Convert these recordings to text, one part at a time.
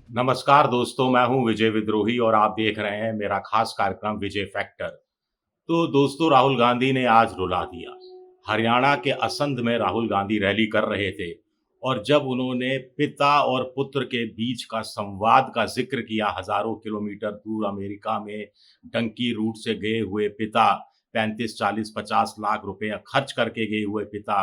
नमस्कार दोस्तों, मैं हूं विजय विद्रोही और आप देख रहे हैं मेरा खास कार्यक्रम विजय फैक्टर। तो दोस्तों, राहुल गांधी ने आज रुला दिया। हरियाणा के असंध में राहुल गांधी रैली कर रहे थे और जब उन्होंने पिता और पुत्र के बीच का संवाद का जिक्र किया, हजारों किलोमीटर दूर अमेरिका में डंकी रूट से गए हुए पिता, 35 40 50 लाख रुपए खर्च करके गए हुए पिता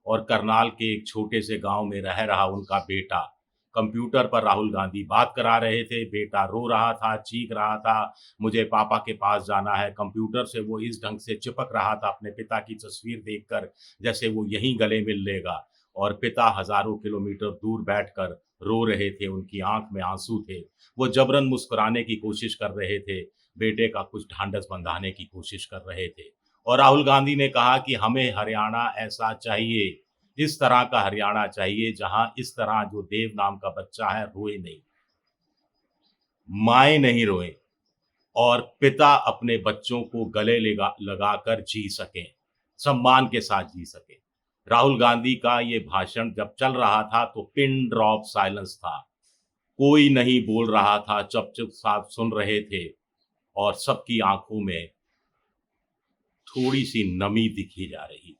और करनाल के एक छोटे से गांव में रह रहा उनका बेटा, कंप्यूटर पर राहुल गांधी बात करा रहे थे। बेटा रो रहा था, चीख रहा था, मुझे पापा के पास जाना है। कंप्यूटर से वो इस ढंग से चिपक रहा था अपने पिता की तस्वीर देखकर, जैसे वो यहीं गले मिल लेगा। और पिता हजारों किलोमीटर दूर बैठकर रो रहे थे, उनकी आंख में आंसू थे। वो जबरन मुस्कुराने की कोशिश कर रहे थे, बेटे का कुछ ढांढस बंधाने की कोशिश कर रहे थे। और राहुल गांधी ने कहा कि हमें हरियाणा ऐसा चाहिए, इस तरह का हरियाणा चाहिए जहां इस तरह जो देव नाम का बच्चा है रोए नहीं, माएँ नहीं रोएँ और पिता अपने बच्चों को गले लगाकर जी सकें, सम्मान के साथ जी सकें। राहुल गांधी का ये भाषण जब चल रहा था तो पिन ड्रॉप साइलेंस था। कोई नहीं बोल रहा था, चुप-चुप साथ सुन रहे थे और सबकी आँखों में थोड़ी-सी नमी दिखी जा रही थी।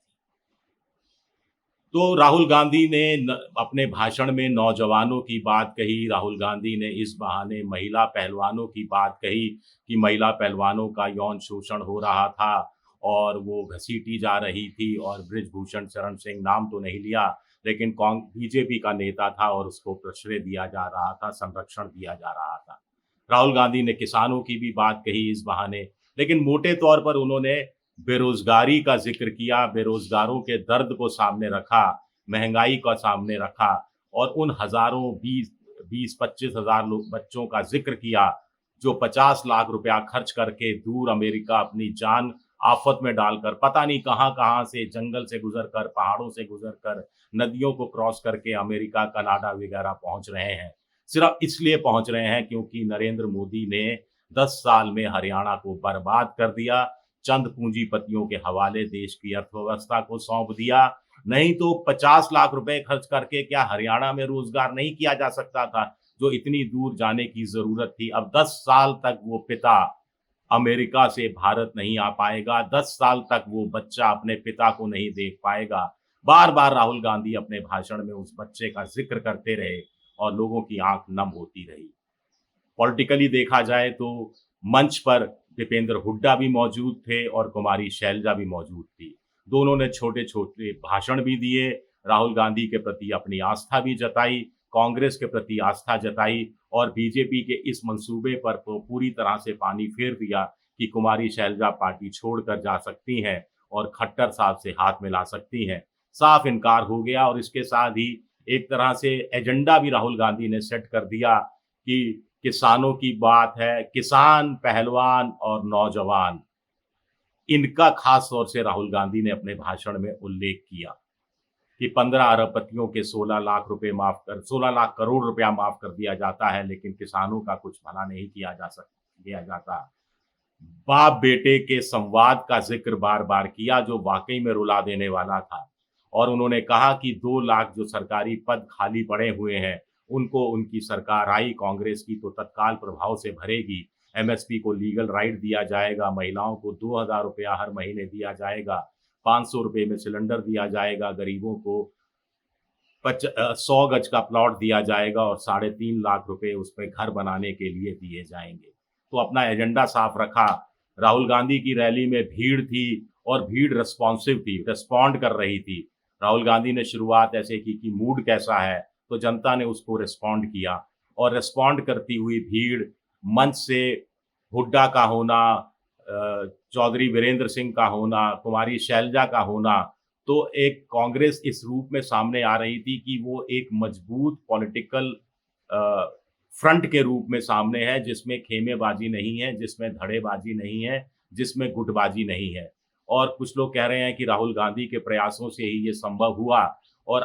तो राहुल गांधी ने अपने भाषण में नौजवानों की बात कही। राहुल गांधी ने इस बहाने महिला पहलवानों की बात कही कि महिला पहलवानों का यौन शोषण हो रहा था और वो घसीटी जा रही थी। और बृजभूषण शरण सिंह, नाम तो नहीं लिया, लेकिन बीजेपी का नेता था और उसको प्रश्रय दिया जा रहा था, संरक्षण दिया जा रहा था। राहुल गांधी ने किसानों की भी बात कही इस बहाने, लेकिन मोटे तौर पर उन्होंने बेरोजगारी का जिक्र किया, बेरोजगारों के दर्द को सामने रखा, महंगाई का सामने रखा और उन हजारों 20-25 हजार लोग बच्चों का जिक्र किया जो 50 लाख रुपया खर्च करके दूर अमेरिका अपनी जान आफत में डालकर, पता नहीं कहां कहां से, जंगल से गुजर कर, पहाड़ों से गुजर कर, नदियों को क्रॉस करके अमेरिका, कनाडा वगैरह पहुंच रहे हैं। सिर्फ इसलिए पहुंच रहे हैं क्योंकि नरेंद्र मोदी ने 10 साल में हरियाणा को बर्बाद कर दिया, चंद पूंजीपतियों के हवाले देश की अर्थव्यवस्था को सौंप दिया। नहीं तो 50 लाख रुपए खर्च करके क्या हरियाणा में रोजगार नहीं किया जा सकता था, जो इतनी दूर जाने की जरूरत थी। अब 10 साल तक वो पिता अमेरिका से भारत नहीं आ पाएगा, 10 साल तक वो बच्चा अपने पिता को नहीं देख पाएगा। बार बार राहुल गांधी अपने भाषण में उस बच्चे का जिक्र करते रहे और लोगों की आंख नम होती रही। पॉलिटिकली देखा जाए तो मंच पर दीपेंद्र हुड्डा भी मौजूद थे और कुमारी शैलजा भी मौजूद थी। दोनों ने छोटे-छोटे भाषण भी दिए, राहुल गांधी के प्रति अपनी आस्था भी जताई, कांग्रेस के प्रति आस्था जताई और बीजेपी के इस मंसूबे पर तो पूरी तरह से पानी फेर दिया कि कुमारी शैलजा पार्टी छोड़कर जा सकती हैं और खट्टर साहब से हाथ मिला सकती हैं। साफ इनकार हो गया और इसके साथ ही एक तरह से एजेंडा भी राहुल गांधी ने सेट कर दिया कि किसानों की बात है, किसान, पहलवान और नौजवान, इनका खास तौर से राहुल गांधी ने अपने भाषण में उल्लेख किया कि 15 अरबपतियों के 16 लाख रुपए 16 लाख करोड़ रुपया माफ कर दिया जाता है, लेकिन किसानों का कुछ भला नहीं किया जाता। बाप बेटे के संवाद का जिक्र बार बार किया जो वाकई में रुला देने वाला था। और उन्होंने कहा कि 2 लाख जो सरकारी पद खाली पड़े हुए हैं, उनको उनकी सरकार आई कांग्रेस की तो तत्काल प्रभाव से भरेगी। एमएसपी को लीगल राइट दिया जाएगा, महिलाओं को 2000 रुपया हर महीने दिया जाएगा, 500 रुपये में सिलेंडर दिया जाएगा, गरीबों को 100 गज का प्लॉट दिया जाएगा और 3.5 लाख रुपए उसमें घर बनाने के लिए दिए जाएंगे। तो अपना एजेंडा साफ रखा। राहुल गांधी की रैली में भीड़ थी और भीड़ रिस्पॉन्सिव थी, रिस्पॉन्ड कर रही थी। राहुल गांधी ने शुरुआत ऐसे की कि मूड कैसा है, तो जनता ने उसको रिस्पॉन्ड किया और रिस्पॉन्ड करती हुई भीड़, मंच से हुड्डा का होना, चौधरी वीरेंद्र सिंह का होना, कुमारी शैलजा का होना, तो एक कांग्रेस इस रूप में सामने आ रही थी कि वो एक मजबूत पॉलिटिकल फ्रंट के रूप में सामने है, जिसमें खेमेबाजी नहीं है, जिसमें धड़ेबाजी नहीं है, जिसमें गुटबाजी नहीं है। और कुछ लोग कह रहे हैं कि राहुल गांधी के प्रयासों से ही ये संभव हुआ। और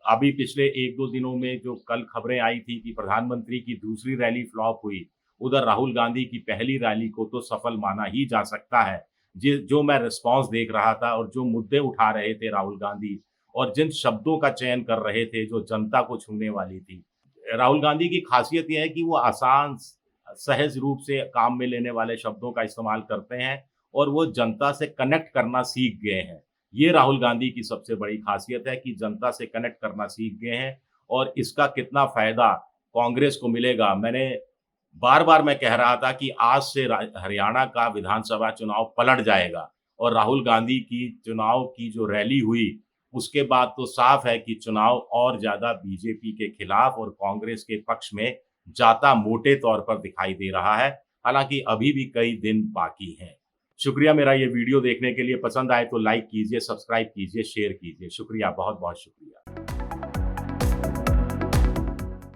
अभी पिछले 1-2 दिनों में जो कल खबरें आई थी कि प्रधानमंत्री की दूसरी रैली फ्लॉप हुई, उधर राहुल गांधी की पहली रैली को तो सफल माना ही जा सकता है। जो मैं रिस्पॉन्स देख रहा था और जो मुद्दे उठा रहे थे राहुल गांधी और जिन शब्दों का चयन कर रहे थे जो जनता को छूने वाली थी, राहुल गांधी की खासियत ये है कि वो आसान, सहज रूप से काम में लेने वाले शब्दों का इस्तेमाल करते हैं और वो जनता से कनेक्ट करना सीख गए हैं। ये राहुल गांधी की सबसे बड़ी खासियत है कि जनता से कनेक्ट करना सीख गए हैं और इसका कितना फ़ायदा कांग्रेस को मिलेगा। बार-बार मैं कह रहा था कि आज से हरियाणा का विधानसभा चुनाव पलट जाएगा और राहुल गांधी की चुनाव की जो रैली हुई, उसके बाद तो साफ है कि चुनाव और ज़्यादा बीजेपी के खिलाफ और कांग्रेस के पक्ष में जाता मोटे तौर पर दिखाई दे रहा है। हालाँकि अभी भी कई दिन बाकी हैं। शुक्रिया मेरा ये वीडियो देखने के लिए। पसंद आए तो लाइक कीजिए, सब्सक्राइब कीजिए, शेयर कीजिए। शुक्रिया, बहुत-बहुत शुक्रिया।